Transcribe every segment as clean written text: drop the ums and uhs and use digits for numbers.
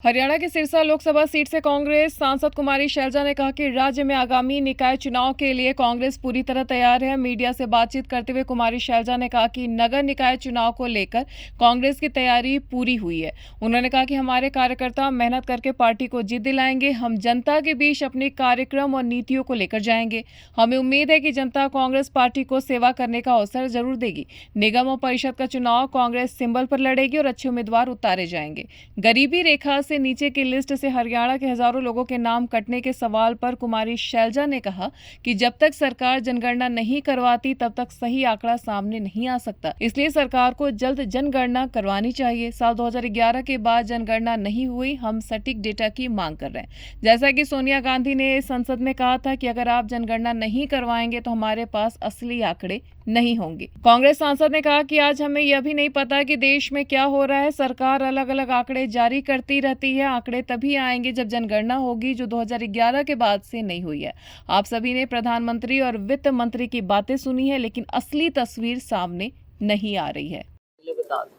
हरियाणा के सिरसा लोकसभा सीट से कांग्रेस सांसद कुमारी शैलजा ने कहा कि राज्य में आगामी निकाय चुनाव के लिए कांग्रेस पूरी तरह तैयार है। मीडिया से बातचीत करते हुए कुमारी शैलजा ने कहा कि नगर निकाय चुनाव को लेकर कांग्रेस की तैयारी पूरी हुई है। उन्होंने कहा कि हमारे कार्यकर्ता मेहनत करके पार्टी को जीत दिलाएंगे। हम जनता के बीच अपने कार्यक्रम और नीतियों को लेकर जाएंगे। हमें उम्मीद है कि जनता कांग्रेस पार्टी को सेवा करने का अवसर जरूर देगी। निगम और परिषद का चुनाव कांग्रेस सिंबल पर लड़ेगी और अच्छे उम्मीदवार उतारे जाएंगे। गरीबी रेखा से नीचे की लिस्ट से हरियाणा के हजारों लोगों के नाम कटने के सवाल पर कुमारी शैलजा ने कहा कि जब तक सरकार जनगणना नहीं करवाती तब तक सही आंकड़ा सामने नहीं आ सकता। इसलिए सरकार को जल्द जनगणना करवानी चाहिए। साल 2011 के बाद जनगणना नहीं हुई। हम सटीक डेटा की मांग कर रहे हैं। जैसा कि सोनिया गांधी ने संसद में कहा था कि अगर आप जनगणना नहीं करवाएंगे तो हमारे पास असली आंकड़े नहीं होंगे। कांग्रेस सांसद ने कहा कि आज हमें यह भी नहीं पता कि देश में क्या हो रहा है। सरकार अलग अलग आंकड़े जारी करती रहती है। आंकड़े तभी आएंगे जब जनगणना होगी, जो 2011 के बाद से नहीं हुई है। आप सभी ने प्रधानमंत्री और वित्त मंत्री की बातें सुनी है, लेकिन असली तस्वीर सामने नहीं आ रही है।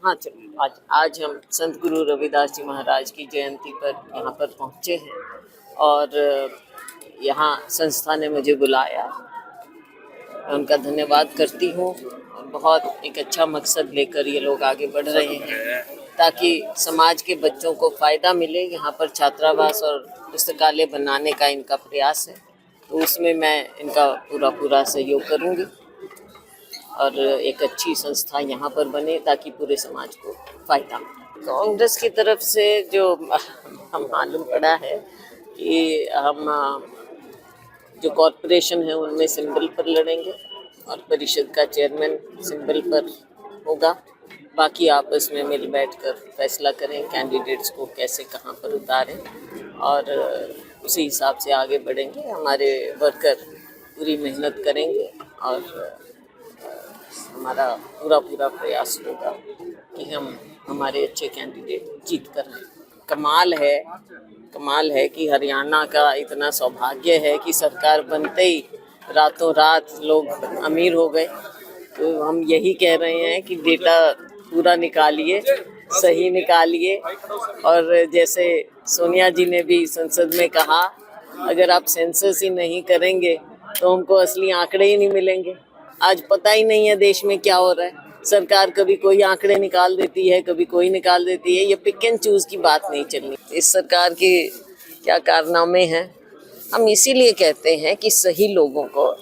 हाँ चलिए, आज हम संत गुरु रविदास जी महाराज की जयंती पर यहाँ पर पहुँचे हैं और यहाँ संस्था ने मुझे बुलाया। मैं उनका धन्यवाद करती हूँ। बहुत एक अच्छा मकसद लेकर ये लोग आगे बढ़ रहे हैं ताकि समाज के बच्चों को फ़ायदा मिले। यहाँ पर छात्रावास और पुस्तकालय बनाने का इनका प्रयास है, तो उसमें मैं इनका पूरा सहयोग करूँगी और एक अच्छी संस्था यहाँ पर बने ताकि पूरे समाज को फ़ायदा मिले। कांग्रेस की तरफ से जो हम मालूम पड़ा है कि हम जो कॉरपोरेशन है उनमें सिंबल पर लड़ेंगे और परिषद का चेयरमैन सिंबल पर होगा। बाकी आपस में मिल बैठकर फैसला करें कैंडिडेट्स को कैसे कहाँ पर उतारें और उसी हिसाब से आगे बढ़ेंगे। हमारे वर्कर पूरी मेहनत करेंगे और हमारा पूरा प्रयास होगा कि हम हमारे अच्छे कैंडिडेट जीत कर आएं। कमाल है कि हरियाणा का इतना सौभाग्य है कि सरकार बनते ही रातों रात लोग अमीर हो गए। तो हम यही कह रहे हैं कि डेटा पूरा निकालिए, सही निकालिए। और जैसे सोनिया जी ने भी संसद में कहा, अगर आप सेंसस ही नहीं करेंगे तो हमको असली आंकड़े ही नहीं मिलेंगे। आज पता ही नहीं है देश में क्या हो रहा है। सरकार कभी कोई आंकड़े निकाल देती है, कभी कोई निकाल देती है। ये पिक एंड चूज की बात नहीं चलनी। इस सरकार के क्या कारनामे हैं। हम इसीलिए कहते हैं कि सही लोगों को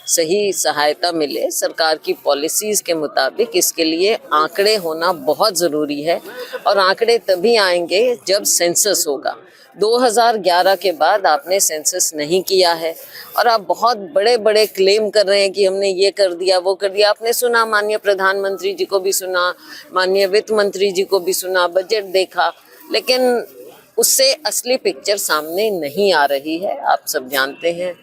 सही सहायता मिले सरकार की पॉलिसीज़ के मुताबिक। इसके लिए आंकड़े होना बहुत ज़रूरी है और आंकड़े तभी आएंगे जब सेंसस होगा। 2011 के बाद आपने सेंसस नहीं किया है और आप बहुत बड़े क्लेम कर रहे हैं कि हमने ये कर दिया वो कर दिया। आपने सुना, माननीय प्रधानमंत्री जी को भी सुना, माननीय वित्त मंत्री जी को भी सुना, बजट देखा, लेकिन उससे असली पिक्चर सामने नहीं आ रही है। आप सब जानते हैं